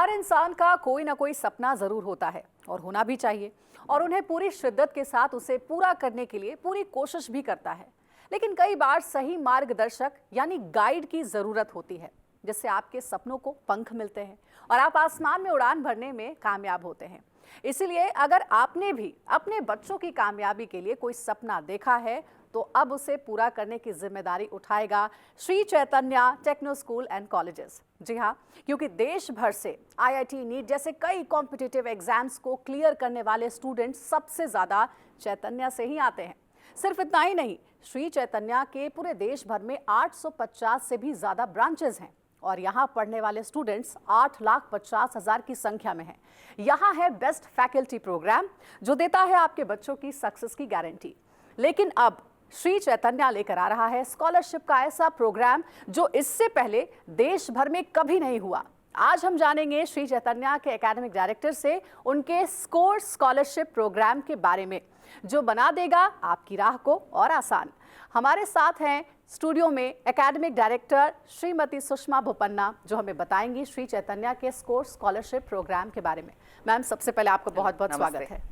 हर इंसान का कोई ना कोई सपना जरूर होता है और होना भी चाहिए, और उन्हें पूरी शिद्दत के साथ उसे पूरा करने के लिए पूरी कोशिश भी करता है। लेकिन कई बार सही मार्गदर्शक यानी गाइड की जरूरत होती है, जिससे आपके सपनों को पंख मिलते हैं और आप आसमान में उड़ान भरने में कामयाब होते हैं। इसीलिए अगर आपने भी अपने बच्चों की कामयाबी के लिए कोई सपना देखा है तो अब उसे पूरा करने की जिम्मेदारी उठाएगा Shri Chaitanya techno school and colleges. जी हाँ, क्योंकि देश भर से आईआईटी, नीट जैसे कई कॉम्पिटिटिव एग्जाम्स को क्लियर करने वाले स्टूडेंट सबसे ज्यादा चैतन्य से ही आते हैं। सिर्फ इतना ही नहीं, श्री चैतन्य के पूरे देश भर में 850 से भी ज्यादा ब्रांचेस हैं और यहाँ पढ़ने वाले स्टूडेंट्स 8,50,000 की संख्या में हैं। यहाँ है बेस्ट फैकल्टी प्रोग्राम जो देता है आपके बच्चों की सक्सेस की गारंटी। लेकिन अब श्री चैतन्य लेकर आ रहा है स्कॉलरशिप का ऐसा प्रोग्राम जो इससे पहले देश भर में कभी नहीं हुआ। आज हम जानेंगे श्री चैतन्य के एकेडमिक डायरेक्टर से उनके स्कोर स्कॉलरशिप प्रोग्राम के बारे में, जो बना देगा आपकी राह को और आसान। हमारे साथ हैं स्टूडियो में एकेडमिक डायरेक्टर श्रीमती सुषमा बोपन्ना, जो हमें बताएंगी श्री चैतन्य के स्कोर स्कॉलरशिप प्रोग्राम के बारे में। मैम, सबसे पहले आपका बहुत बहुत स्वागत है।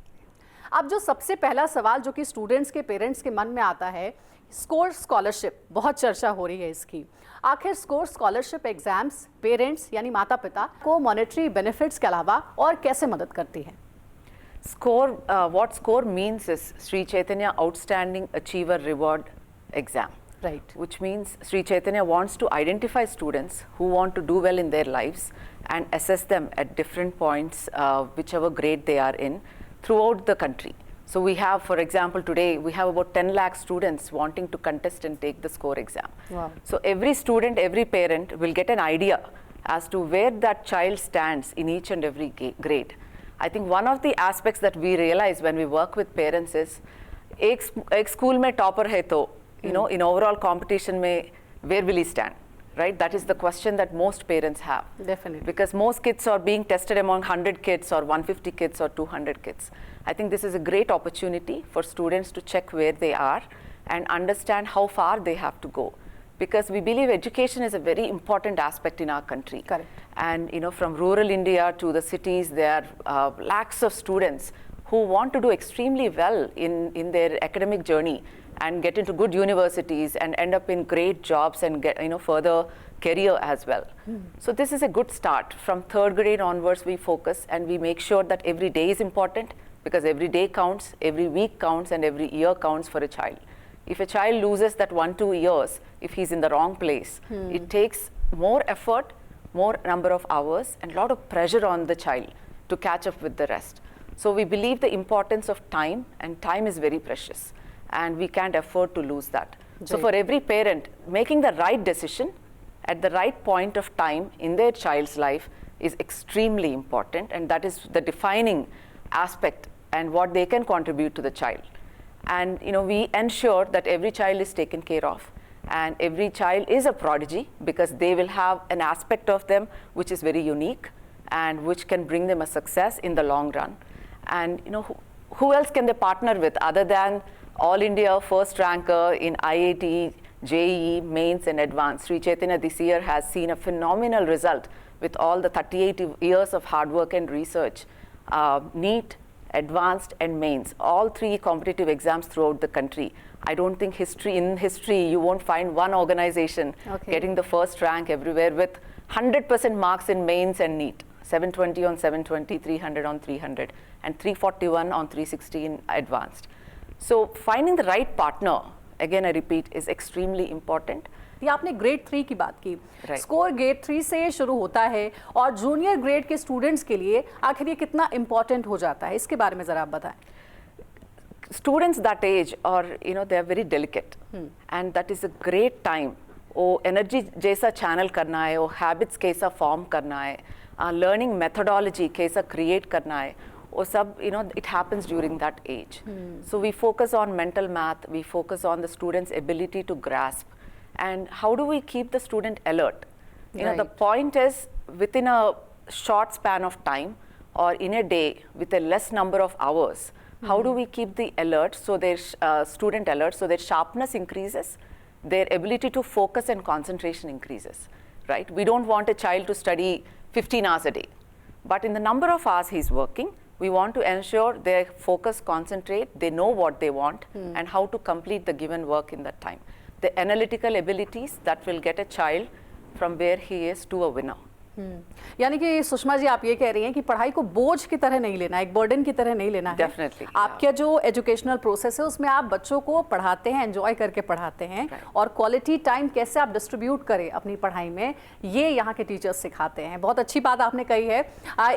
अब जो सबसे पहला सवाल जो कि स्टूडेंट्स के पेरेंट्स के मन में आता है, स्कोर स्कॉलरशिप, बहुत चर्चा हो रही है इसकी। आखिर स्कोर स्कॉलरशिप एग्जाम्स पेरेंट्स यानी माता पिता को मॉनेटरी बेनिफिट्स के अलावा और कैसे मदद करती है? What score means is Sri Chaitanya Outstanding Achiever Reward Exam. Right. Which means Sri Chaitanya wants to identify students who want to do well in their lives and assess them at different points, whichever grade they are in, throughout the country. So we have, for example, today we have about 10 lakh students wanting to contest and take the score exam. Wow. So every student, every parent will get an idea as to where that child stands in each and every grade. I think one of the aspects that we realize when we work with parents is, एक school में topper है तो, you know, in overall competition में where will he stand? Right? That is the question that most parents have. Definitely. Because most kids are being tested among 100 kids or 150 kids or 200 kids. I think this is a great opportunity for students to check where they are and understand how far they have to go. Because we believe education is a very important aspect in our country. Correct. And you know, from rural India to the cities, there are lakhs of students who want to do extremely well in their academic journey and get into good universities and end up in great jobs and get, you know, further career as well. So this is a good start. From third grade onwards, we focus and we make sure that every day is important, because every day counts, every week counts, and every year counts for a child. If a child loses that 1-2 years, if he's in the wrong place, it takes more effort, more number of hours, and a lot of pressure on the child to catch up with the rest. So we believe the importance of time, and time is very precious, and we can't afford to lose that. So for every parent, making the right decision at the right point of time in their child's life is extremely important, and that is the defining aspect and what they can contribute to the child. And you know, we ensure that every child is taken care of, and every child is a prodigy, because they will have an aspect of them which is very unique and which can bring them a success in the long run. And you know, who else can they partner with other than All India first ranker in IIT, JEE, mains and advanced? Sri Chaitanya this year has seen a phenomenal result with all the 38 years of hard work and research. NEET, advanced and mains, all 3 competitive exams throughout the country. I don't think in history you won't find one organization getting the first rank everywhere with 100% marks in mains and NEET. 720 on 720, 300 on 300, and 341 on 360 in advanced. So finding the right partner, again I repeat, is extremely important. ये आपने grade 3 की बात की। Score grade 3 से शुरू होता है और जूनियर ग्रेड के स्टूडेंट्स के लिए आखिर ये कितना इम्पोर्टेंट हो जाता है, इसके बारे में जरा आप बताएं। Students that age are, you know, they are very delicate, and that is a great time. वो एनर्जी जैसा चैनल करना है, वो हैबिट्स कैसा फॉर्म करना है, लर्निंग मेथोडोलॉजी कैसा क्रिएट करना है, वो सब, you know, it happens during that age. So we focus on mental math, we focus on the student's ability to grasp, and how do we keep the student alert? You know, the point is, within a short span of time or in a day with a less number of hours, how do we keep the alert, so their student alert, so their sharpness increases, their ability to focus and concentration increases, right? We don't want a child to study 15 hours a day. But in the number of hours he's working, we want to ensure they focus, concentrate, they know what they want and how to complete the given work in that time. The analytical abilities that will get a child from where he is to a winner. यानी कि सुषमा जी आप ये कह रही हैं कि पढ़ाई को बोझ की तरह नहीं लेना, एक बर्डन की तरह नहीं लेना है। Definitely, आपका जो एजुकेशनल प्रोसेस है उसमें आप बच्चों को पढ़ाते हैं, एंजॉय करके पढ़ाते हैं और क्वालिटी टाइम कैसे आप डिस्ट्रीब्यूट करें अपनी पढ़ाई में, ये यहाँ के टीचर्स सिखाते हैं। बहुत अच्छी बात आपने कही है।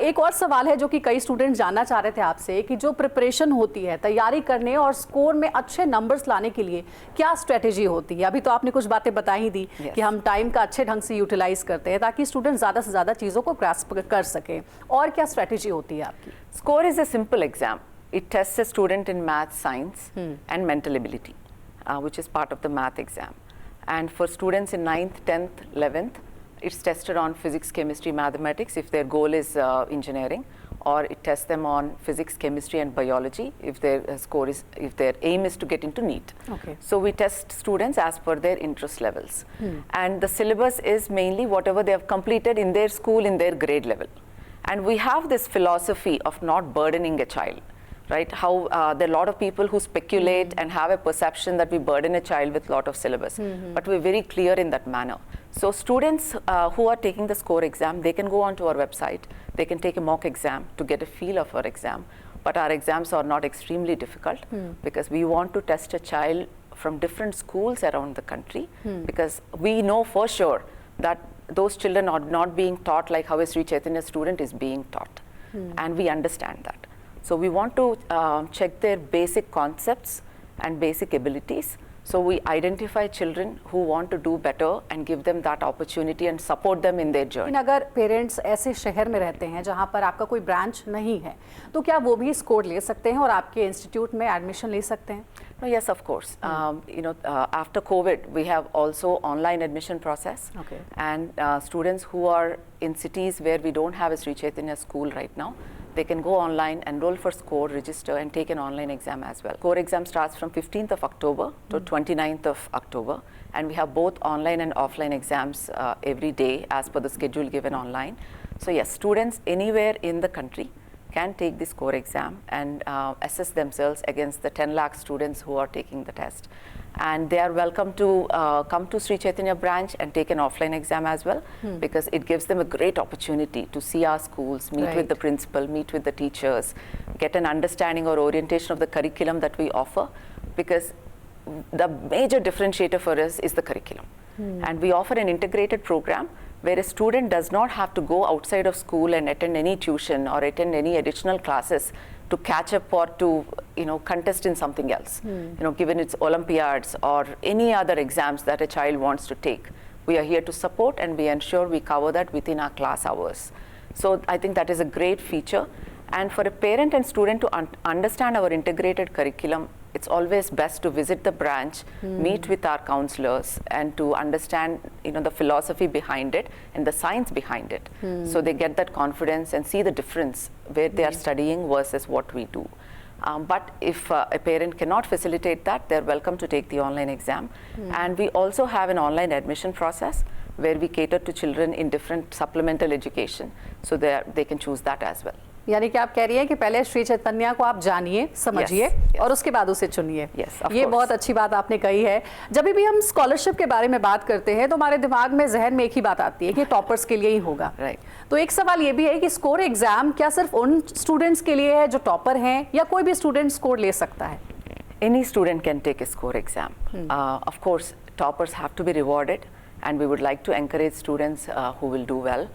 एक और सवाल है जो कि कई स्टूडेंट जानना चाह रहे थे आपसे कि जो प्रिपरेशन होती है तैयारी करने और स्कोर में अच्छे नंबर्स लाने के लिए क्या स्ट्रेटेजी होती है? अभी तो आपने कुछ बातें बता ही दी कि हम टाइम का अच्छे ढंग से यूटिलाइज करते हैं ताकि स्टूडेंट ज़्यादा से ज़्यादा चीज़ों को ग्रास्प कर सके, और क्या स्ट्रेटेजी होती है आपकी? Score is a simple exam. It tests a student in math, science and mental ability, which is part of the math exam. And for students in 9th, 10th, 11th, it's tested on physics, chemistry, mathematics if their goal is engineering, or it tests them on physics, chemistry and biology if their score is, if their aim is to get into NEET. Okay. So we test students as per their interest levels. And the syllabus is mainly whatever they have completed in their school in their grade level. And we have this philosophy of not burdening a child, right? How there are a lot of people who speculate and have a perception that we burden a child with a lot of syllabus, but we're very clear in that manner. So students who are taking the score exam, they can go onto our website, they can take a mock exam to get a feel of our exam. But our exams are not extremely difficult because we want to test a child from different schools around the country because we know for sure that those children are not being taught like how a Sri Chaitanya student is being taught. And we understand that. So we want to check their basic concepts and basic abilities. So we identify children who want to do better and give them that opportunity and support them in their journey. अगर parents ऐसे शहर में रहते हैं जहां पर आपका कोई ब्रांच नहीं है, तो क्या वो भी स्कोर ले सकते हैं और आपके इंस्टीट्यूट में एडमिशन ले सकते हैं? No, yes, of course. After COVID, we have also online admission process. Okay. And students who are in cities where we don't have a Sri Chaitanya school right now, they can go online, enroll for SCORE, register and take an online exam as well. SCORE exam starts from 15th of October to 29th of October. And we have both online and offline exams every day as per the schedule given online. So yes, students anywhere in the country can take the SCORE exam and assess themselves against the 10 lakh students who are taking the test. And they are welcome to come to Sri Chaitanya branch and take an offline exam as well because it gives them a great opportunity to see our schools, meet with the principal, meet with the teachers, get an understanding or orientation of the curriculum that we offer, because the major differentiator for us is the curriculum. And we offer an integrated program where a student does not have to go outside of school and attend any tuition or attend any additional classes to catch up or to contest in something else. Given its Olympiads or any other exams that a child wants to take, we are here to support and we ensure we cover that within our class hours. So I think that is a great feature. And for a parent and student to understand our integrated curriculum, it's always best to visit the branch, meet with our counselors, and to understand the philosophy behind it and the science behind it. So they get that confidence and see the difference where they are studying versus what we do. But if a parent cannot facilitate that, they're welcome to take the online exam. And we also have an online admission process where we cater to children in different supplemental education, so they can choose that as well. यानी कि आप कह रही हैं कि पहले श्री चैतन्य को आप जानिए, समझिए और उसके बाद उसे चुनिए। ये बहुत अच्छी बात आपने कही है। जब भी हम स्कॉलरशिप के बारे में बात करते हैं तो हमारे दिमाग में जहन में एक ही बात आती है कि टॉपर्स के लिए ही होगा। तो एक सवाल ये भी है कि स्कोर एग्जाम क्या सिर्फ उन स्टूडेंट्स के लिए है जो टॉपर हैं या कोई भी स्टूडेंट स्कोर ले सकता है? Any student can take a SCORE exam. Of course, toppers have to be rewarded. And we would like to encourage students who will do well.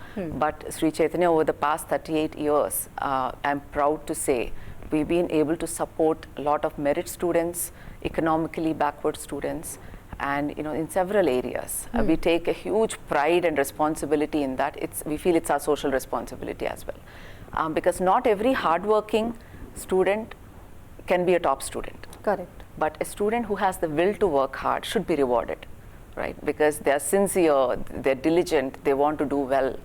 But Sri Chaitanya, over the past 38 years, I'm proud to say, we've been able to support a lot of merit students, economically backward students, and in several areas. We take a huge pride and responsibility in that. We feel it's our social responsibility as well. Because not every hardworking student can be a top student. Correct. But a student who has the will to work hard should be rewarded. Right, because they are sincere, they're diligent, they want to do well,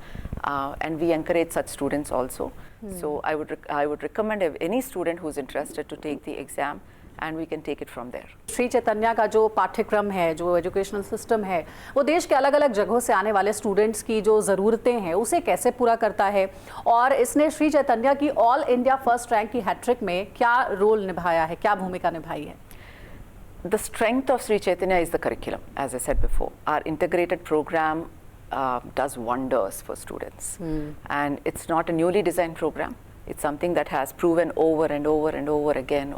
and we encourage such students also. So I would recommend any student who's interested to take the exam and we can take it from there. Shri Chaitanya का जो पाठ्यक्रम है, जो educational system है, वो देश के अलग अलग जगहों से आने वाले स्टूडेंट्स की जो ज़रूरतें हैं उसे कैसे पूरा करता है, और इसने श्री चैतन्य की ऑल इंडिया फर्स्ट रैंक की हैट्रिक में क्या रोल निभाया है, क्या भूमिका निभाई है? The strength of Sri Chaitanya is the curriculum, as I said before. Our integrated program does wonders for students. And it's not a newly designed program. It's something that has proven over and over and over again,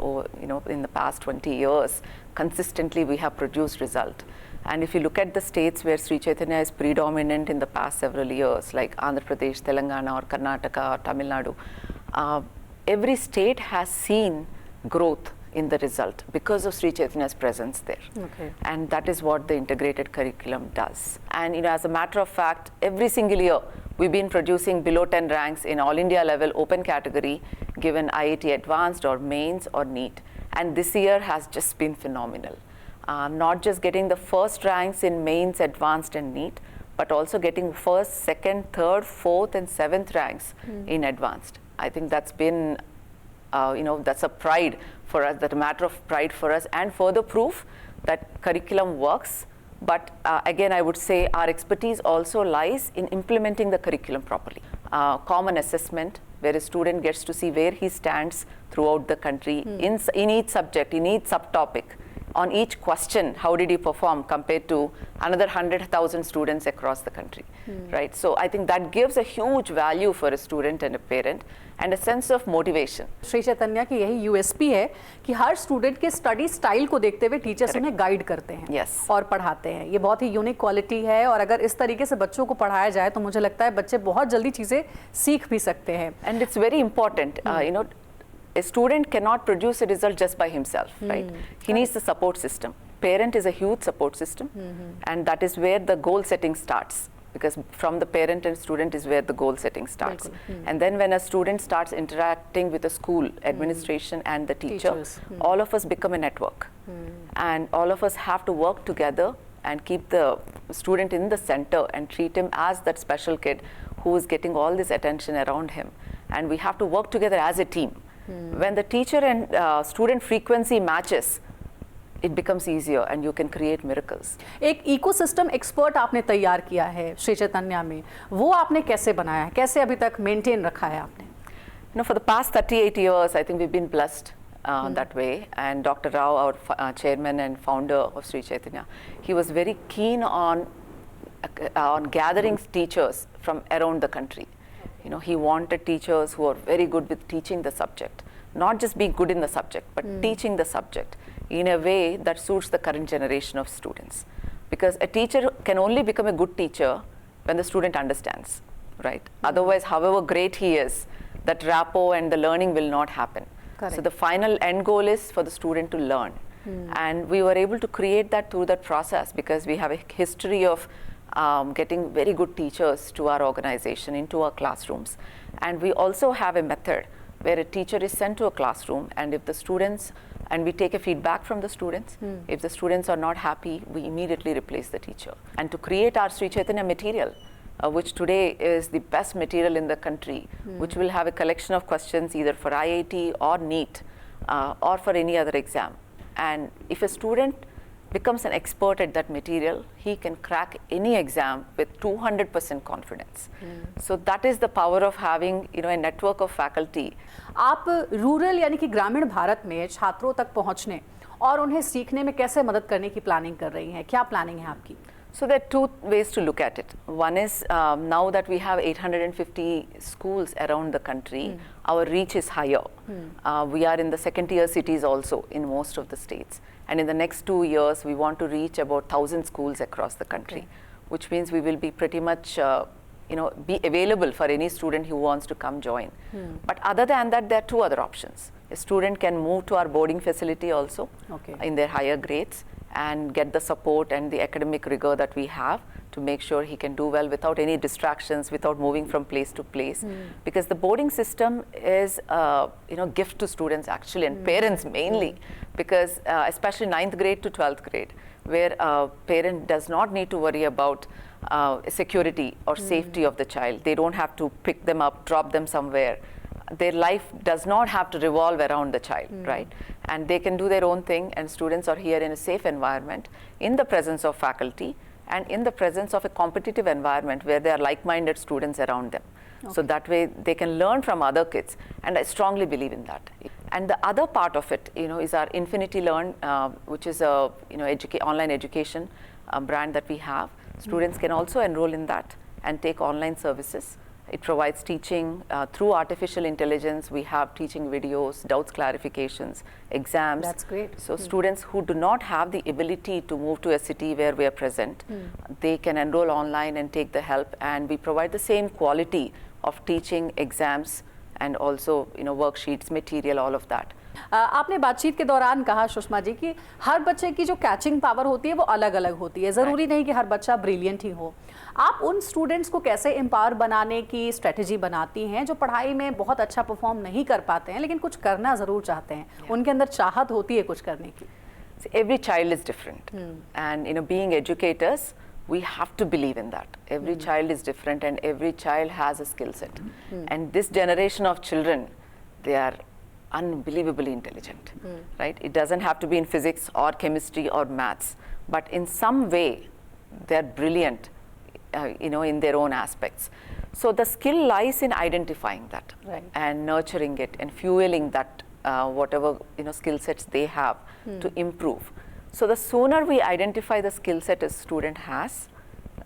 in the past 20 years. Consistently, we have produced result. And if you look at the states where Sri Chaitanya is predominant in the past several years, like Andhra Pradesh, Telangana, or Karnataka, or Tamil Nadu, every state has seen growth in the result because of Sri Chaitanya's presence there. Okay. And that is what the integrated curriculum does. And as a matter of fact, every single year we've been producing below 10 ranks in all India level open category, given IIT Advanced or Mains or NEET. And this year has just been phenomenal. Not just getting the first ranks in Mains, Advanced and NEET, but also getting first, second, third, fourth and seventh ranks in Advanced. I think that's been that's a pride for us, that's a matter of pride for us, and further proof that curriculum works. But again, I would say our expertise also lies in implementing the curriculum properly. Common assessment, where a student gets to see where he stands throughout the country in each subject, in each subtopic. On each question, how did he perform compared to another 100,000 students across the country, right? So I think that gives a huge value for a student and a parent and a sense of motivation. Shri Chaitanya की यही USP है कि हर student के study style को देखते हुए teachers उन्हें guide करते हैं Yes. और पढ़ाते हैं। ये बहुत ही यूनिक क्वालिटी है, और अगर इस तरीके से बच्चों को पढ़ाया जाए तो मुझे लगता है बच्चे बहुत जल्दी चीज़ें सीख भी सकते हैं। And it's very important, a student cannot produce a result just by himself, right? He needs the support system. Parent is a huge support system, and that is where the goal setting starts, because from the parent and student is where the goal setting starts. And then when a student starts interacting with the school administration and the teacher, all of us become a network. And all of us have to work together and keep the student in the center and treat him as that special kid who is getting all this attention around him. And we have to work together as a team. When the teacher and student frequency matches, it becomes easier and you can create miracles. एक ecosystem expert आपने तैयार किया है श्री चैतन्य में, वो आपने कैसे बनाया है, कैसे अभी तक मेंटेन रखा है आपने? For the past 38 years, I think we've been blessed that way. And Dr. Rao, our chairman and founder of Sri Chaitanya, he was very keen on gathering teachers from around the country. He wanted teachers who are very good with teaching the subject, not just being good in the subject, but teaching the subject in a way that suits the current generation of students. Because a teacher can only become a good teacher when the student understands, right? Otherwise, however great he is, that rapport and the learning will not happen. Correct. So the final end goal is for the student to learn. And we were able to create that through that process because we have a history of getting very good teachers to our organization, into our classrooms. And we also have a method where a teacher is sent to a classroom, and if the students, and we take a feedback from the students, if the students are not happy, we immediately replace the teacher. And to create our Sri Chaitanya material, which today is the best material in the country, which will have a collection of questions either for IIT or NEET or for any other exam. And if a student becomes an expert at that material, he can crack any exam with 200% confidence. So that is the power of having a network of faculty. आप rural यानी कि ग्रामीण भारत में छात्रों तक पहुंचने और उन्हें सीखने में कैसे मदद करने की प्लानिंग कर रही हैं? क्या प्लानिंग है आपकी? So there are two ways to look at it. One is now that we have 850 schools around the country, our reach is higher. We are in the second tier cities also in most of the states. And in the next 2 years, we want to reach about 1,000 schools across the country, which means we will be pretty much be available for any student who wants to come join. But other than that, there are two other options. A student can move to our boarding facility also in their higher grades and get the support and the academic rigor that we have to make sure he can do well without any distractions, without moving from place to place. Because the boarding system is gift to students actually, and parents mainly, because especially 9th grade to 12th grade, where a parent does not need to worry about security or safety of the child. They don't have to pick them up, drop them somewhere. their life does not have to revolve around the child, right? And they can do their own thing, and students are here in a safe environment, in the presence of faculty, and in the presence of a competitive environment where there are like-minded students around them. Okay. So that way they can learn from other kids, and I strongly believe in that. And the other part of it, is our Infinity Learn, which is a online education brand that we have. Students can also enroll in that and take online services. It provides teaching through artificial intelligence. We have teaching videos, doubts clarifications, exams. That's great. So students who do not have the ability to move to a city where we are present, they can enroll online and take the help, and we provide the same quality of teaching, exams, and also worksheets, material, all of that. आपने बातचीत के दौरान कहा सुषमा जी कि हर बच्चे की जो catching power होती है वो अलग अलग होती है, ज़रूरी नहीं कि हर बच्चा ब्रिलियंट ही हो। आप उन स्टूडेंट्स को कैसे एम्पावर बनाने की स्ट्रेटजी बनाती हैं जो पढ़ाई में बहुत अच्छा परफॉर्म नहीं कर पाते हैं लेकिन कुछ करना ज़रूर चाहते हैं, उनके अंदर चाहत होती है कुछ करने की? Every child is different, and being educators, we have to believe in that. Every child is different, and every child has a skill set. And this generation of children, they are unbelievably intelligent, right? It doesn't have to be in physics or chemistry or maths, but in some way, they're brilliant, in their own aspects. So the skill lies in identifying that, right, and nurturing it and fueling that, whatever skill sets they have to improve. So the sooner we identify the skill set a student has,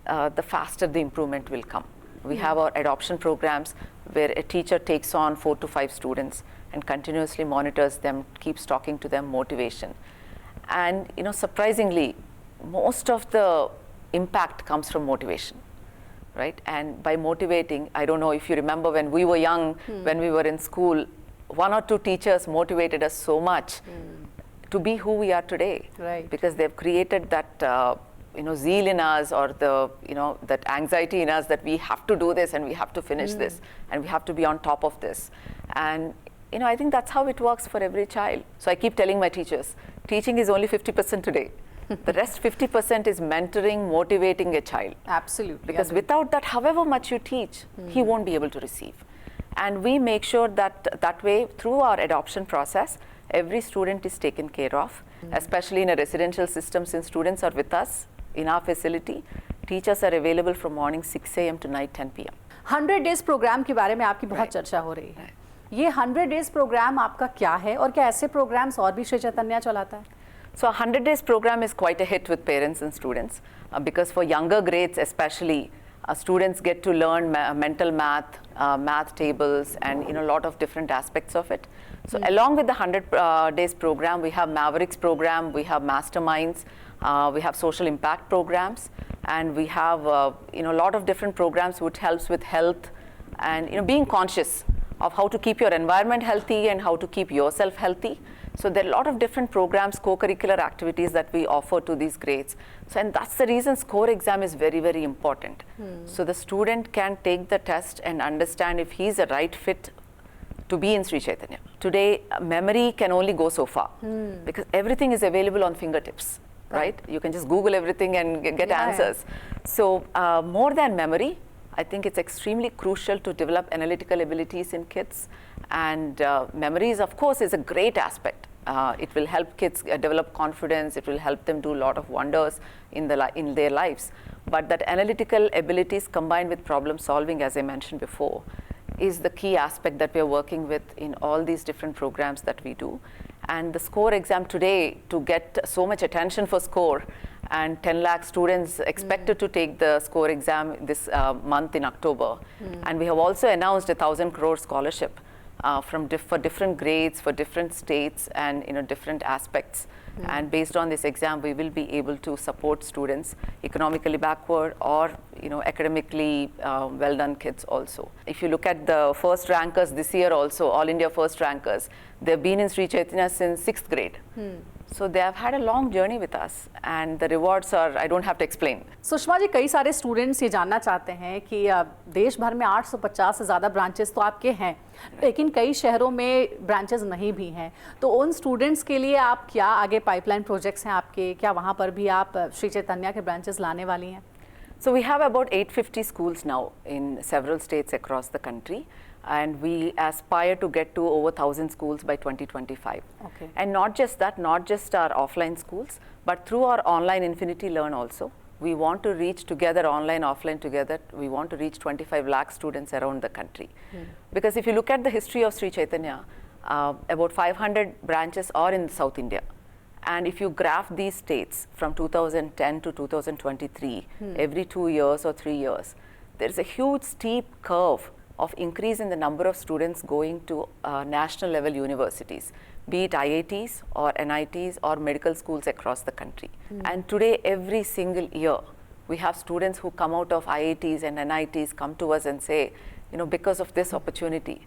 the faster the improvement will come. We have our adoption programs where a teacher takes on 4 to 5 students and continuously monitors them, keeps talking to them, motivation. And surprisingly, most of the impact comes from motivation, right? And by motivating, I don't know if you remember when we were young, when we were in school, 1 or 2 teachers motivated us so much to be who we are today, right? Because they've created that zeal in us, or the that anxiety in us that we have to do this and we have to finish this and we have to be on top of this. And I think that's how it works for every child. So I keep telling my teachers, teaching is only 50% today. The rest 50% is mentoring, motivating a child. Absolutely. Because without that, however much you teach, he won't be able to receive. And we make sure that way, through our adoption process, every student is taken care of, especially in a residential system. Since students are with us in our facility, teachers are available from morning 6 a.m. to night 10 p.m. 100 days programme के बारे में आपकी बहुत चर्चा हो रही है। ये 100 डेज प्रोग्राम आपका क्या है और क्या ऐसे प्रोग्राम्स और भी श्री चैतन्य चलाता है? So 100 days program is quite a hit with parents and students because for younger grades especially, students get to learn mental math, math tables, and a lot of different aspects of it. So along with the 100 days program, we have Mavericks program, we have Masterminds, we have social impact programs, and we have a lot of different programs which helps with health and being conscious of how to keep your environment healthy and how to keep yourself healthy. So there are a lot of different programs, co-curricular activities that we offer to these grades. So, and that's the reason score exam is very, very important. So the student can take the test and understand if he's a right fit to be in Sri Chaitanya. Today, memory can only go so far because everything is available on fingertips, right? You can just Google everything and get answers. So more than memory, I think it's extremely crucial to develop analytical abilities in kids. And memories, of course, is a great aspect. It will help kids develop confidence. It will help them do a lot of wonders in their lives. But that analytical abilities combined with problem solving, as I mentioned before, is the key aspect that we are working with in all these different programs that we do. And the score exam today, to get so much attention for score, and 10 lakh students expected to take the score exam this month in October. And we have also announced a 1,000 crore scholarship for different grades, for different states, and different aspects. And based on this exam, we will be able to support students economically backward or academically well done kids also. If you look at the first rankers this year also, All India first rankers, they've been in Sri Chaitanya since 6th grade. So they have had a long journey with us, and the rewards are, I don't have to explain. Sushma ji, कई सारे students ये जानना चाहते हैं कि देश भर में 850 से ज़्यादा ब्रांचेस तो आपके हैं, लेकिन कई शहरों में ब्रांचेस नहीं भी हैं। तो उन स्टूडेंट्स के लिए आप क्या आगे पाइपलाइन प्रोजेक्ट्स हैं आपके, क्या वहाँ पर भी आप श्री चैतन्य के ब्रांचेस लाने वाली हैं? So we have about 850 schools now in several states across the country. and we aspire to get to over 1,000 schools by 2025. Okay. And not just that, not just our offline schools, but through our online Infinity Learn also, we want to reach together, online, offline together, we want to reach 25 lakh students around the country. Because if you look at the history of Sri Chaitanya, about 500 branches are in South India. And if you graph these states from 2010 to 2023, every 2 years or 3 years, there's a huge steep curve of increase in the number of students going to national level universities, be it IITs or NITs or medical schools across the country. And today, every single year, we have students who come out of IITs and NITs come to us and say, you know, because of this opportunity,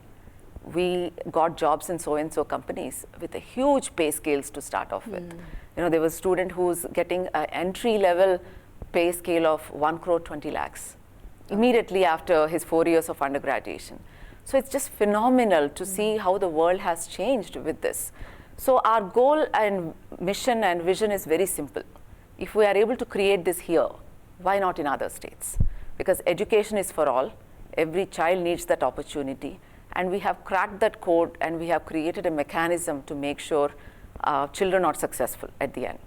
we got jobs in so and so companies with a huge pay scales to start off with. You know, there was a student who's getting an entry level pay scale of 1 crore 20 lakhs immediately after his 4 years of undergraduation. So it's just phenomenal to see how the world has changed with this. So our goal and mission and vision is very simple. If we are able to create this here, why not in other states? Because education is for all. Every child needs that opportunity. And we have cracked that code and we have created a mechanism to make sure children are successful at the end.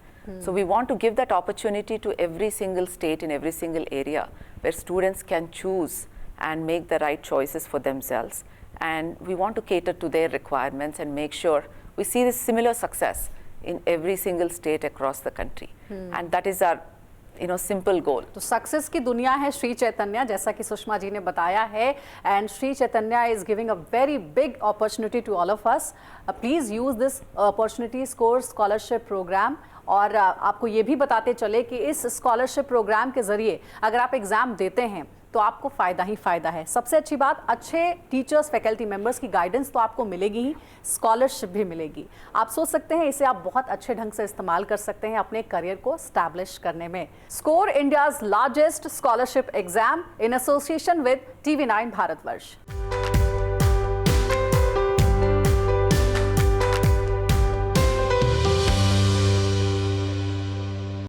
So we want to give that opportunity to every single state in every single area where students can choose and make the right choices for themselves. And we want to cater to their requirements and make sure we see this similar success in every single state across the country. And that is our simple goal. तो success की दुनिया है श्री चैतन्य, जैसा कि सुषमा जी ने बताया है, and Sri Chaitanya is giving a very big opportunity to all of us. Please use this opportunity score scholarship programme. और आपको ये भी बताते चले कि इस स्कॉलरशिप प्रोग्राम के जरिए अगर आप एग्जाम देते हैं तो आपको फ़ायदा ही फ़ायदा है. सबसे अच्छी बात, अच्छे टीचर्स फैकल्टी मेंबर्स की गाइडेंस तो आपको मिलेगी ही, स्कॉलरशिप भी मिलेगी. आप सोच सकते हैं इसे आप बहुत अच्छे ढंग से इस्तेमाल कर सकते हैं अपने करियर को स्टैब्लिश करने में. Score India's largest scholarship exam in association with TV9 Bharatvarsh.